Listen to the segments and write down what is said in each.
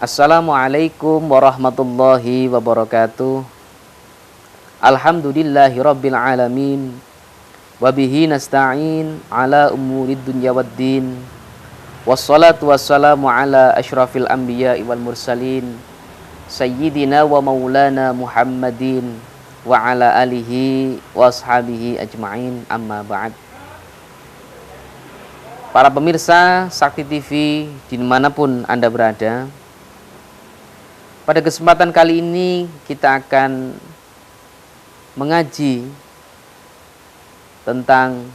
Assalamualaikum warahmatullahi wabarakatuh. Alhamdulillahi rabbil alamin. Wabihi nasta'in ala umurid dunya waddin. Wassalatu wassalamu ala ashrafil anbiya wal mursalin, Sayyidina wa maulana Muhammadin wa ala alihi wa ashabihi ajma'in, amma ba'd. Para pemirsa Sakti TV dimanapun Anda berada, pada kesempatan kali ini kita akan mengaji tentang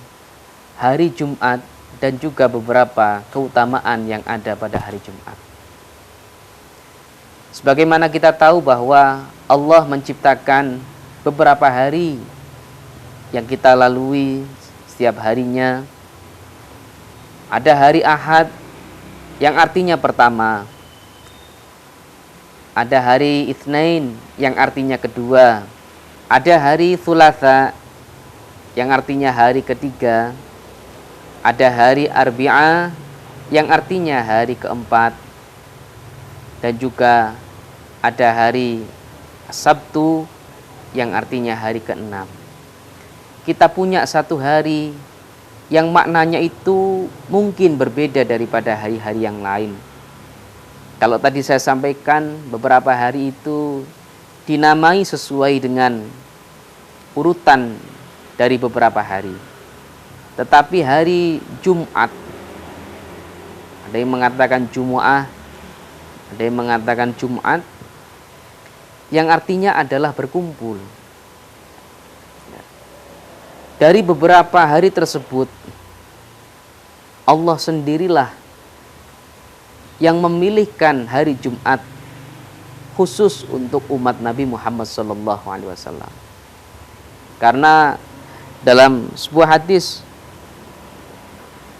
hari Jumat dan juga beberapa keutamaan yang ada pada hari Jumat. Sebagaimana kita tahu bahwa Allah menciptakan beberapa hari yang kita lalui setiap harinya. Ada hari Ahad yang artinya pertama. Ada hari Itsnain yang artinya kedua. Ada hari Thulatha yang artinya hari ketiga. Ada hari Arbi'ah yang artinya hari keempat. Dan juga ada hari Sabtu yang artinya hari keenam. Kita punya satu hari yang maknanya itu mungkin berbeda daripada hari-hari yang lain. Kalau tadi saya sampaikan, beberapa hari itu dinamai sesuai dengan urutan dari beberapa hari. Tetapi hari Jumat, ada yang mengatakan Jumu'ah, ada yang mengatakan Jumat, yang artinya adalah berkumpul. Dari beberapa hari tersebut, Allah sendirilah yang memilihkan hari Jumat khusus untuk umat Nabi Muhammad SAW. Karena dalam sebuah hadis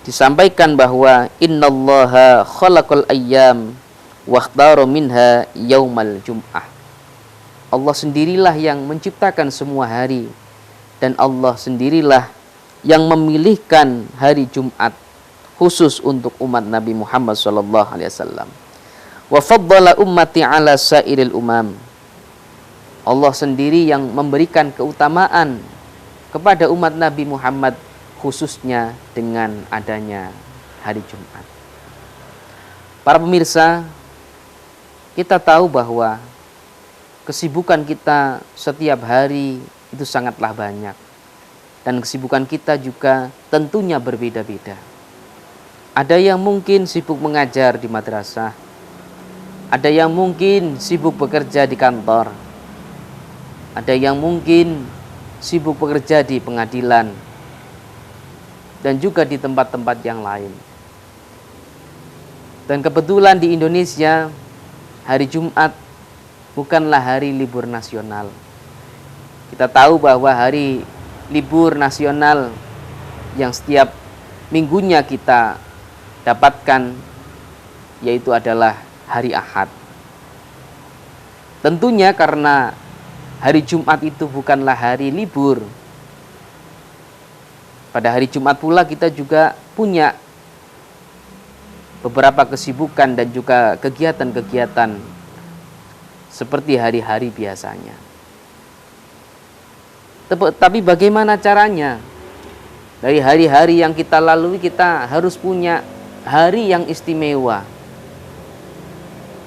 disampaikan bahwa innallaha khalaqal ayyam wakhtara minha yaumal jum'ah. Allah sendirilah yang menciptakan semua hari dan Allah sendirilah yang memilihkan hari Jumat khusus untuk umat Nabi Muhammad SAW. Wa faddala ummati ala sairil umam. Allah sendiri yang memberikan keutamaan kepada umat Nabi Muhammad khususnya dengan adanya hari Jumat. Para pemirsa, kita tahu bahwa kesibukan kita setiap hari itu sangatlah banyak. Dan kesibukan kita juga tentunya berbeda-beda. Ada yang mungkin sibuk mengajar di madrasah. Ada yang mungkin sibuk bekerja di kantor. Ada yang mungkin sibuk bekerja di pengadilan. Dan juga di tempat-tempat yang lain. Dan kebetulan di Indonesia, hari Jumat bukanlah hari libur nasional. Kita tahu bahwa hari libur nasional yang setiap minggunya kita dapatkan yaitu adalah hari Ahad. Tentunya karena hari Jumat itu bukanlah hari libur. Pada hari Jumat pula kita juga punya beberapa kesibukan dan juga kegiatan-kegiatan seperti hari-hari biasanya. Tapi bagaimana caranya? Dari hari-hari yang kita lalui kita harus punya hari yang istimewa.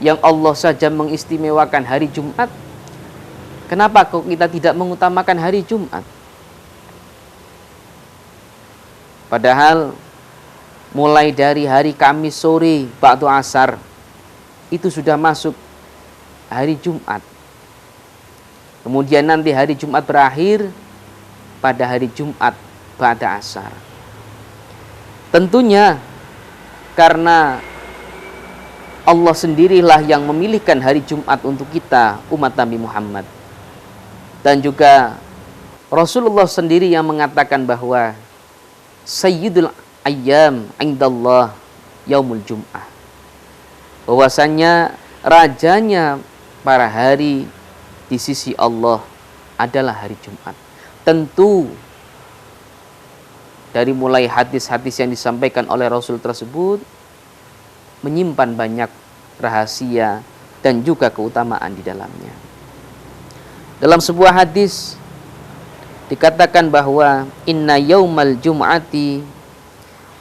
Yang Allah saja mengistimewakan hari Jumat. Kenapa kok kita tidak mengutamakan hari Jumat? Padahal mulai dari hari Kamis sore ba'du asar itu sudah masuk hari Jumat. Kemudian nanti hari Jumat berakhir pada hari Jumat ba'da asar. Tentunya karena Allah sendirilah yang memilihkan hari Jumat untuk kita, umat Nabi Muhammad. Dan juga Rasulullah sendiri yang mengatakan bahwa Sayyidul ayyam indallah yaumul jum'ah. Bahwasanya rajanya para hari di sisi Allah adalah hari Jumat. Tentu dari mulai hadis-hadis yang disampaikan oleh Rasul tersebut menyimpan banyak rahasia, dan juga keutamaan di dalamnya. Dalam sebuah hadis dikatakan bahwa inna yaumal jum'ati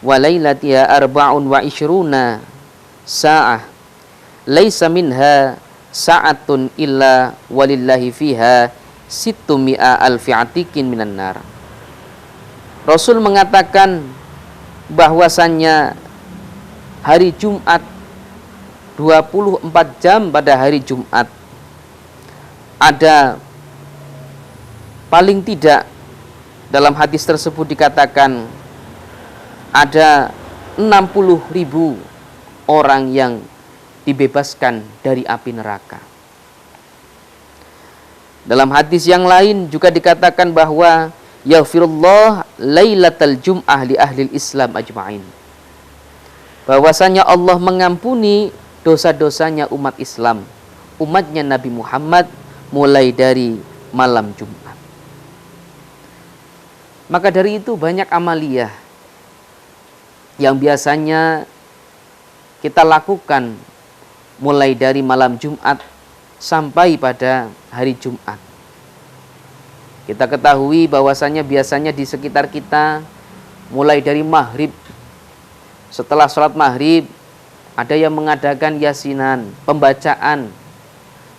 wa lailatiha arba'un wa ishruna sa'ah laisa minha sa'atun illa walillahi fiha sittu mi'a alfi atikin minan nar. Rasul mengatakan bahwasannya hari Jumat 24 jam pada hari Jumat ada paling tidak dalam hadis tersebut dikatakan ada 60.000 orang yang dibebaskan dari api neraka. Dalam hadis yang lain juga dikatakan bahwa yaghfirullah lailatal jum'ah li ahlil Islam ajma'in. Bahwasanya Allah mengampuni dosa-dosanya umat Islam, umatnya Nabi Muhammad mulai dari malam Jumat. Maka dari itu banyak amaliyah yang biasanya kita lakukan mulai dari malam Jumat sampai pada hari Jumat. Kita ketahui bahwasanya biasanya di sekitar kita mulai dari maghrib, setelah sholat maghrib ada yang mengadakan yasinan, pembacaan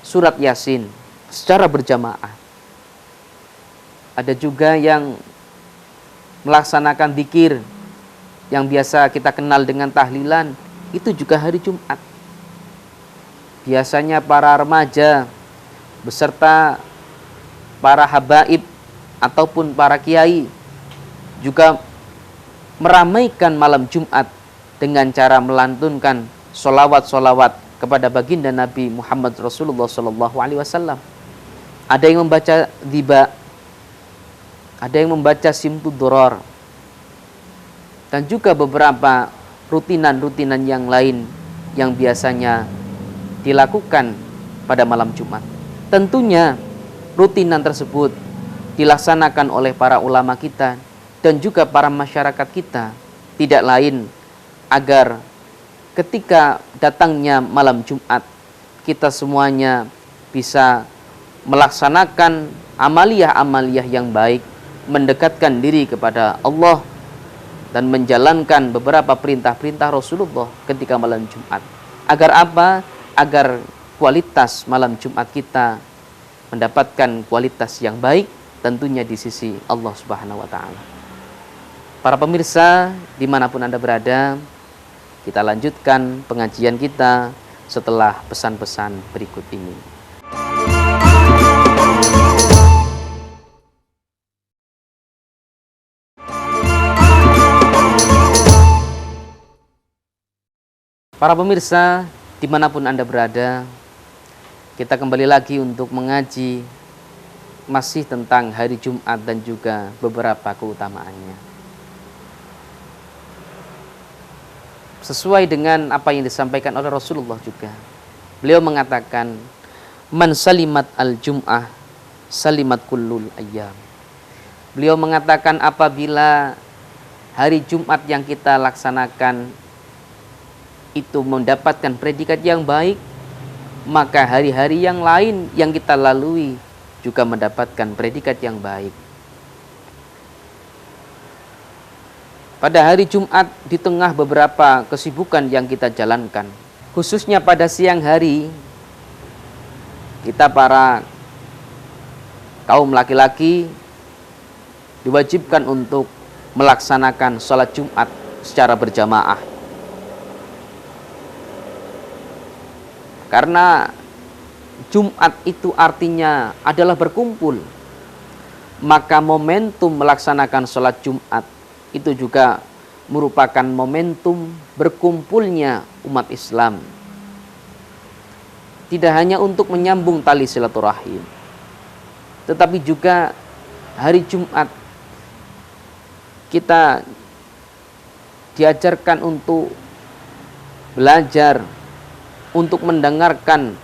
surat yasin secara berjamaah. Ada juga yang melaksanakan zikir yang biasa kita kenal dengan tahlilan, itu juga hari Jumat. Biasanya para remaja beserta para habaib ataupun para kiai juga meramaikan malam Jumat dengan cara melantunkan solawat-solawat kepada baginda Nabi Muhammad Rasulullah SAW. Ada yang membaca dhiba, ada yang membaca simtud duror, dan juga beberapa rutinan-rutinan yang lain yang biasanya dilakukan pada malam Jumat. Tentunya rutinan tersebut dilaksanakan oleh para ulama kita dan juga para masyarakat kita, tidak lain agar ketika datangnya malam Jumat kita semuanya bisa melaksanakan amaliyah-amaliyah yang baik, mendekatkan diri kepada Allah dan menjalankan beberapa perintah-perintah Rasulullah ketika malam Jumat. Agar apa? Agar kualitas malam Jumat kita mendapatkan kualitas yang baik tentunya di sisi Allah Subhanahu wa taala. Para pemirsa dimanapun Anda berada, kita lanjutkan pengajian kita setelah pesan-pesan berikut ini. Para pemirsa dimanapun Anda berada, kita kembali lagi untuk mengaji masih tentang hari Jumat dan juga beberapa keutamaannya. Sesuai dengan apa yang disampaikan oleh Rasulullah juga. Beliau mengatakan, man salimat al-jum'ah salimat kullul ayyam. Beliau mengatakan apabila hari Jumat yang kita laksanakan itu mendapatkan predikat yang baik, maka hari-hari yang lain yang kita lalui juga mendapatkan predikat yang baik. Pada hari Jumat di tengah beberapa kesibukan yang kita jalankan, khususnya pada siang hari, kita para kaum laki-laki diwajibkan untuk melaksanakan sholat Jumat secara berjamaah. Karena Jumat itu artinya adalah berkumpul, maka momentum melaksanakan sholat Jumat itu juga merupakan momentum berkumpulnya umat Islam. Tidak hanya untuk menyambung tali silaturahim, tetapi juga hari Jumat kita diajarkan untuk belajar, untuk mendengarkan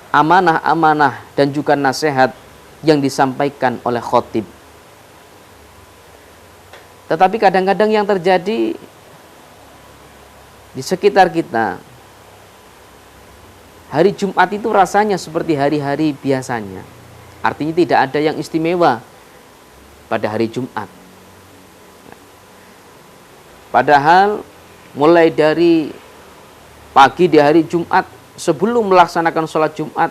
amanah-amanah dan juga nasihat yang disampaikan oleh khotib. Tetapi kadang-kadang yang terjadi di sekitar kita, hari Jumat itu rasanya seperti hari-hari biasanya. Artinya tidak ada yang istimewa pada hari Jumat. Padahal mulai dari pagi di hari Jumat, sebelum melaksanakan sholat Jumat,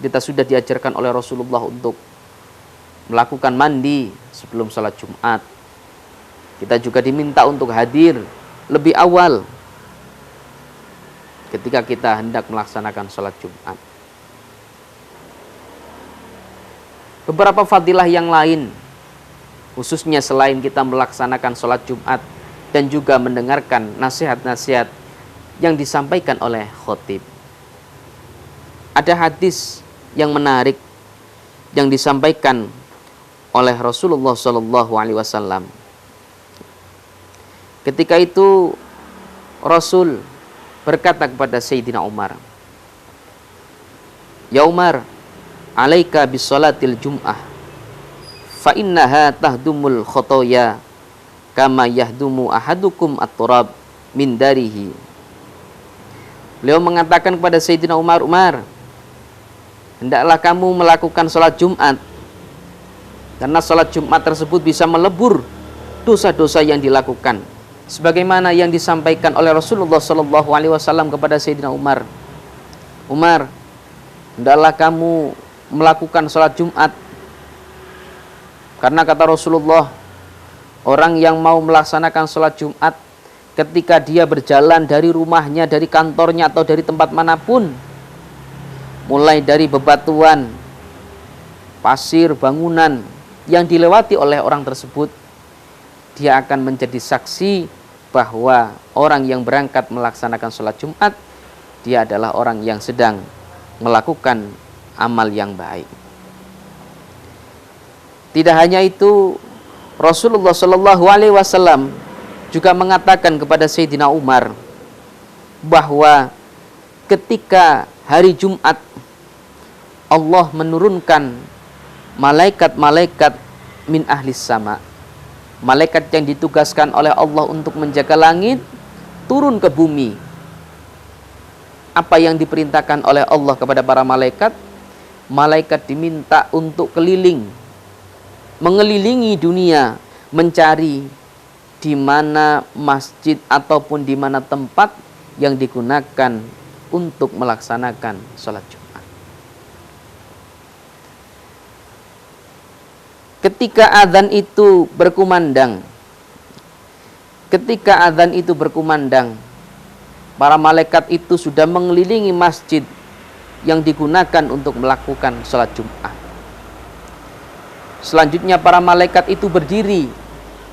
kita sudah diajarkan oleh Rasulullah untuk melakukan mandi sebelum sholat Jumat. Kita juga diminta untuk hadir lebih awal ketika kita hendak melaksanakan sholat Jumat. Beberapa fadilah yang lain, khususnya selain kita melaksanakan sholat Jumat dan juga mendengarkan nasihat-nasihat yang disampaikan oleh khotib. Ada hadis yang menarik yang disampaikan oleh Rasulullah SAW. Ketika itu Rasul berkata kepada Sayyidina Umar, "Ya Umar, alaika bisolatil jum'ah, fa innaha tahdumul khotoya kama yahdumu ahadukum at-turab min darihi." Beliau mengatakan kepada Sayyidina Umar, "Umar, hendaklah kamu melakukan sholat Jumat, karena sholat Jumat tersebut bisa melebur dosa-dosa yang dilakukan." Sebagaimana yang disampaikan oleh Rasulullah SAW kepada Sayyidina Umar, "Umar, hendaklah kamu melakukan sholat Jumat, karena kata Rasulullah, orang yang mau melaksanakan sholat Jumat ketika dia berjalan dari rumahnya, dari kantornya, atau dari tempat manapun, mulai dari bebatuan, pasir, bangunan yang dilewati oleh orang tersebut, dia akan menjadi saksi bahwa orang yang berangkat melaksanakan sholat Jumat, dia adalah orang yang sedang melakukan amal yang baik." Tidak hanya itu, Rasulullah SAW juga mengatakan kepada Sayyidina Umar bahwa ketika hari Jumat Allah menurunkan malaikat-malaikat min ahlis sama, malaikat yang ditugaskan oleh Allah untuk menjaga langit, turun ke bumi. Apa yang diperintahkan oleh Allah kepada para malaikat? Malaikat diminta untuk keliling, mengelilingi dunia, mencari di mana masjid ataupun di mana tempat yang digunakan untuk melaksanakan sholat Jumat. Ketika azan itu berkumandang, para malaikat itu sudah mengelilingi masjid yang digunakan untuk melakukan sholat Jumat. Selanjutnya para malaikat itu berdiri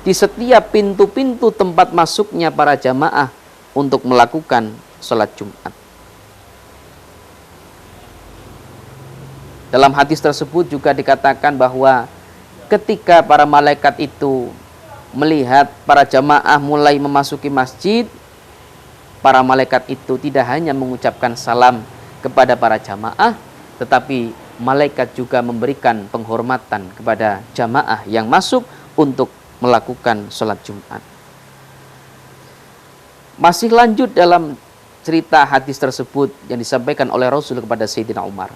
di setiap pintu-pintu tempat masuknya para jamaah untuk melakukan sholat Jumat. Dalam hadis tersebut juga dikatakan bahwa ketika para malaikat itu melihat para jamaah mulai memasuki masjid, para malaikat itu tidak hanya mengucapkan salam kepada para jamaah, tetapi malaikat juga memberikan penghormatan kepada jamaah yang masuk untuk melakukan sholat Jumat. Masih lanjut dalam cerita hadis tersebut yang disampaikan oleh Rasul kepada Sayyidina Umar.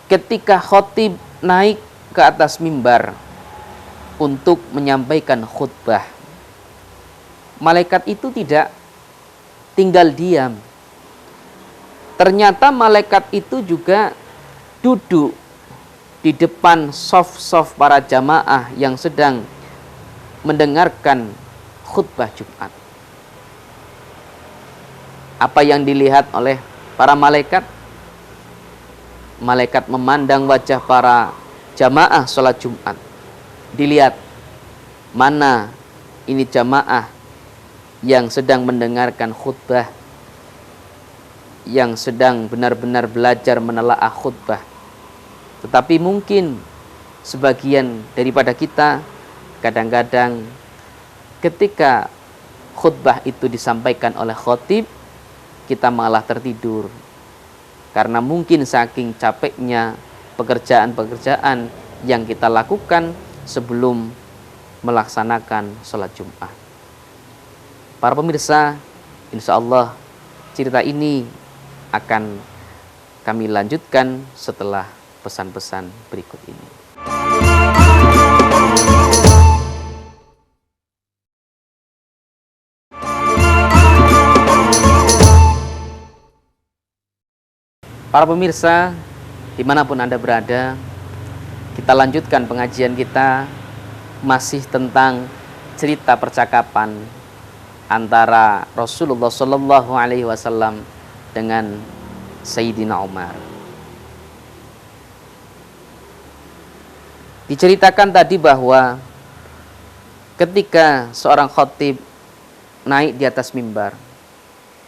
Ketika khotib naik ke atas mimbar untuk menyampaikan khutbah, malaikat itu tidak tinggal diam. Ternyata malaikat itu juga duduk di depan saf-saf para jamaah yang sedang mendengarkan khutbah Jumat. Apa yang dilihat oleh para malaikat? Malaikat memandang wajah para jamaah sholat Jumat. Dilihat, mana ini jamaah yang sedang mendengarkan khutbah, yang sedang benar-benar belajar menelaah khutbah. Tetapi mungkin sebagian daripada kita kadang-kadang ketika khutbah itu disampaikan oleh khotib, kita malah tertidur. Karena mungkin saking capeknya pekerjaan-pekerjaan yang kita lakukan sebelum melaksanakan sholat Jumat. Para pemirsa, insya Allah cerita ini akan kami lanjutkan setelah pesan-pesan berikut ini. Para pemirsa, dimanapun Anda berada, kita lanjutkan pengajian kita masih tentang cerita percakapan antara Rasulullah Shallallahu Alaihi Wasallam dengan Sayyidina Umar. Diceritakan tadi bahwa ketika seorang khatib naik di atas mimbar,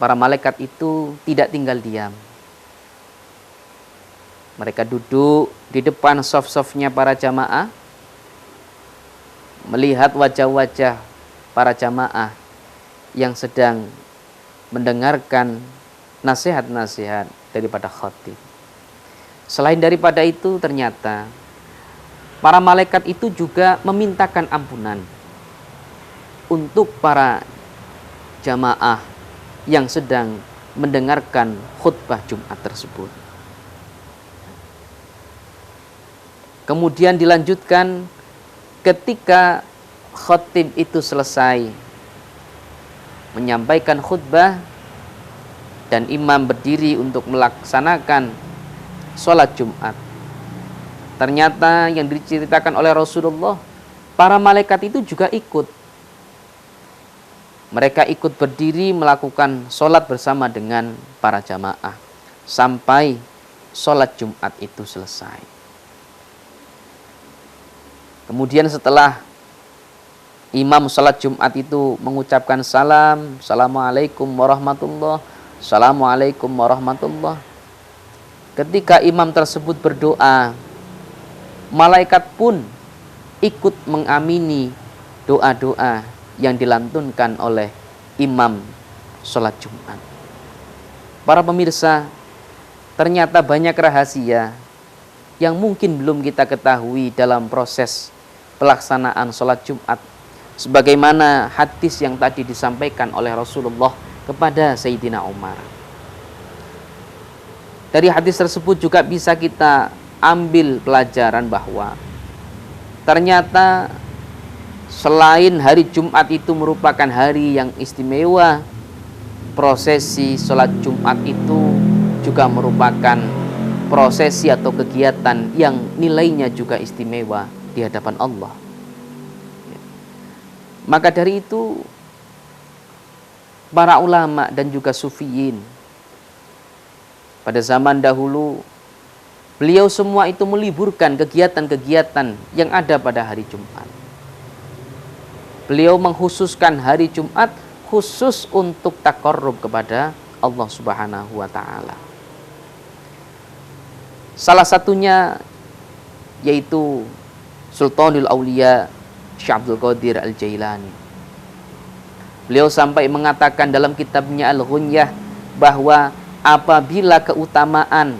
para malaikat itu tidak tinggal diam. Mereka duduk di depan saf-safnya para jamaah, melihat wajah-wajah para jamaah yang sedang mendengarkan nasihat-nasihat daripada khatib. Selain daripada itu, ternyata para malaikat itu juga memintakan ampunan untuk para jamaah yang sedang mendengarkan khutbah Jumat tersebut. Kemudian dilanjutkan ketika khatib itu selesai menyampaikan khutbah dan imam berdiri untuk melaksanakan sholat Jumat. Ternyata yang diceritakan oleh Rasulullah, para malaikat itu juga ikut. Mereka ikut berdiri melakukan sholat bersama dengan para jamaah sampai sholat Jumat itu selesai. Kemudian setelah imam sholat Jumat itu mengucapkan salam, Assalamualaikum warahmatullah, Assalamualaikum warahmatullah. Ketika imam tersebut berdoa, malaikat pun ikut mengamini doa-doa yang dilantunkan oleh imam sholat Jumat. Para pemirsa, ternyata banyak rahasia yang mungkin belum kita ketahui dalam proses pelaksanaan sholat Jumat, sebagaimana hadis yang tadi disampaikan oleh Rasulullah kepada Sayyidina Umar. Dari hadis tersebut juga bisa kita ambil pelajaran bahwa ternyata selain hari Jumat itu merupakan hari yang istimewa, prosesi sholat Jumat itu juga merupakan prosesi atau kegiatan yang nilainya juga istimewa di hadapan Allah. Maka dari itu para ulama dan juga sufiyin pada zaman dahulu, beliau semua itu meliburkan kegiatan-kegiatan yang ada pada hari Jumat. Beliau mengkhususkan hari Jumat khusus untuk taqarrub kepada Allah Subhanahu wa taala. Salah satunya yaitu Sultanul Aulia Syekh Abdul Qadir Al-Jailani. Beliau sampai mengatakan dalam kitabnya Al-Ghunyah bahwa apabila keutamaan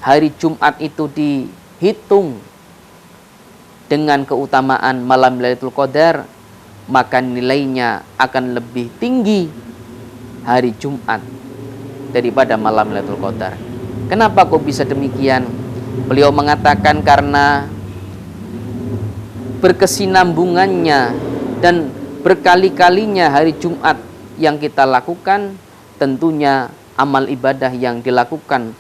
hari Jumat itu dihitung dengan keutamaan malam Lailatul Qadar, maka nilainya akan lebih tinggi hari Jumat daripada malam Lailatul Qadar. Kenapa kok bisa demikian? Beliau mengatakan karena berkesinambungannya dan berkali-kalinya hari Jumat yang kita lakukan, tentunya amal ibadah yang dilakukan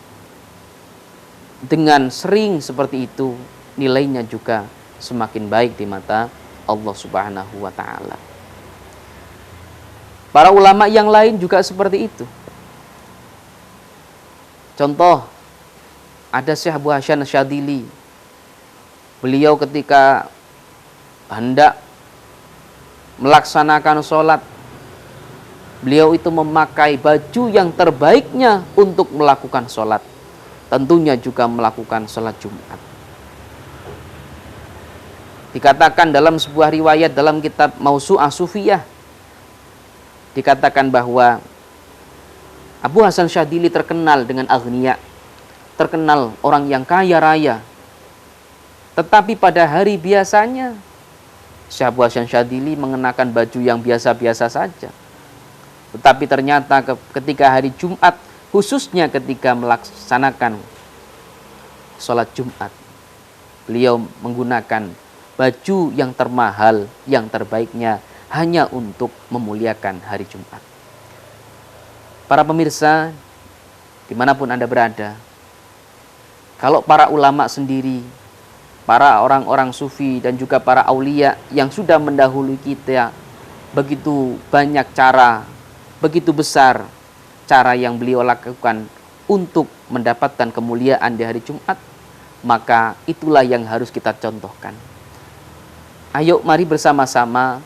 dengan sering seperti itu, nilainya juga semakin baik di mata Allah Subhanahu wa taala. Para ulama yang lain juga seperti itu. Contoh, ada Syekh Abu Hasan Syadzili. Beliau ketika hendak melaksanakan sholat, beliau itu memakai baju yang terbaiknya untuk melakukan sholat. Tentunya juga melakukan sholat Jumat. Dikatakan dalam sebuah riwayat dalam kitab Mausu'ah Sufiyah, dikatakan bahwa Abu Hasan Syadzili terkenal dengan aghnia, terkenal orang yang kaya raya. Tetapi pada hari biasanya Syekh Abu Hasan Syadzili mengenakan baju yang biasa-biasa saja. Tetapi ternyata ketika hari Jumat khususnya ketika melaksanakan sholat Jumat. Beliau menggunakan baju yang termahal, yang terbaiknya hanya untuk memuliakan hari Jumat. Para pemirsa, dimanapun Anda berada, kalau para ulama sendiri, para orang-orang sufi dan juga para aulia yang sudah mendahului kita, begitu banyak cara, begitu besar cara yang beliau lakukan untuk mendapatkan kemuliaan di hari Jumat, maka itulah yang harus kita contohkan. Ayo mari bersama-sama,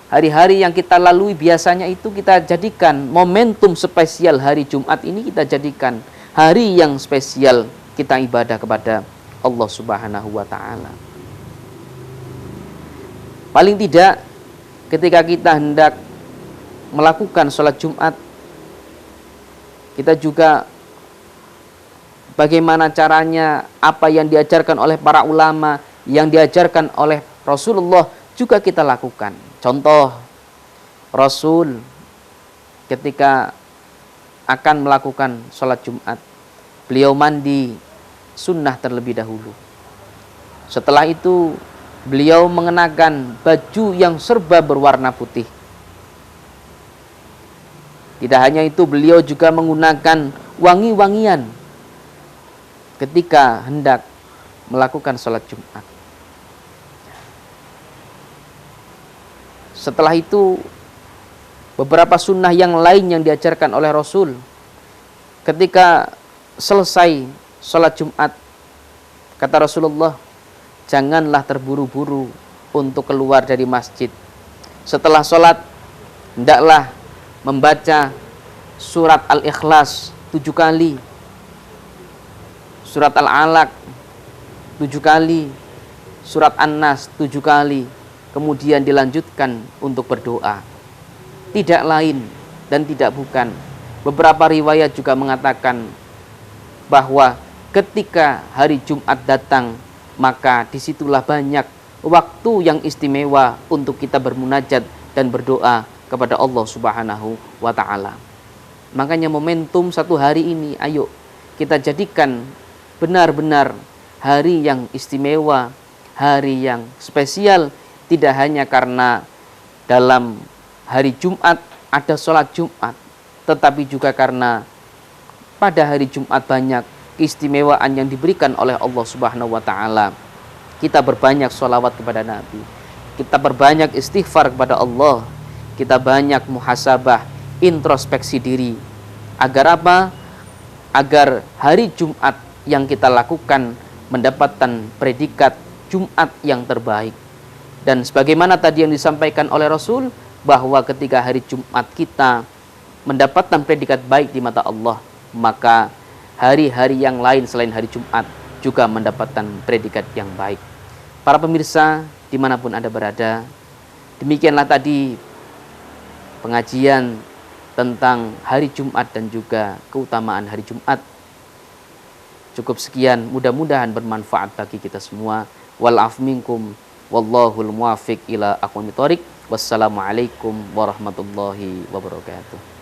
hari-hari yang kita lalui biasanya itu kita jadikan momentum spesial hari Jumat ini, kita jadikan hari yang spesial kita ibadah kepada Allah Subhanahu wa Ta'ala. Paling tidak ketika kita hendak melakukan sholat Jumat, kita juga bagaimana caranya, apa yang diajarkan oleh para ulama, yang diajarkan oleh Rasulullah juga kita lakukan. Contoh, Rasul ketika akan melakukan sholat Jumat, beliau mandi sunnah terlebih dahulu. Setelah itu beliau mengenakan baju yang serba berwarna putih. Tidak hanya itu, beliau juga menggunakan wangi-wangian ketika hendak melakukan sholat Jumat. Setelah itu, beberapa sunnah yang lain yang diajarkan oleh Rasul. Ketika selesai sholat Jumat, kata Rasulullah, janganlah terburu-buru untuk keluar dari masjid. Setelah sholat, hendaklah membaca surat Al-Ikhlas 7 kali, surat Al-Alaq 7 kali, surat An-Nas 7 kali, kemudian dilanjutkan untuk berdoa. Tidak lain dan tidak bukan. Beberapa riwayat juga mengatakan bahwa ketika hari Jumat datang, maka disitulah banyak waktu yang istimewa untuk kita bermunajat dan berdoa kepada Allah Subhanahu wa Ta'ala. Makanya momentum satu hari ini, ayo kita jadikan benar-benar hari yang istimewa, hari yang spesial, tidak hanya karena dalam hari Jumat ada sholat Jumat, tetapi juga karena pada hari Jumat banyak keistimewaan yang diberikan oleh Allah Subhanahu wa Ta'ala. Kita berbanyak sholawat kepada Nabi, kita berbanyak istighfar kepada Allah, kita banyak muhasabah, introspeksi diri. Agar apa? Agar hari Jumat yang kita lakukan mendapatkan predikat Jumat yang terbaik. Dan sebagaimana tadi yang disampaikan oleh Rasul, bahwa ketika hari Jumat kita mendapatkan predikat baik di mata Allah, maka hari-hari yang lain selain hari Jumat juga mendapatkan predikat yang baik. Para pemirsa, dimanapun Anda berada, demikianlah tadi pengajian tentang hari Jumat dan juga keutamaan hari Jumat. Cukup sekian, mudah-mudahan bermanfaat bagi kita semua. Wal'af minkum, wallahul muwafiq ila aqwamit thoriq. Wassalamualaikum warahmatullahi wabarakatuh.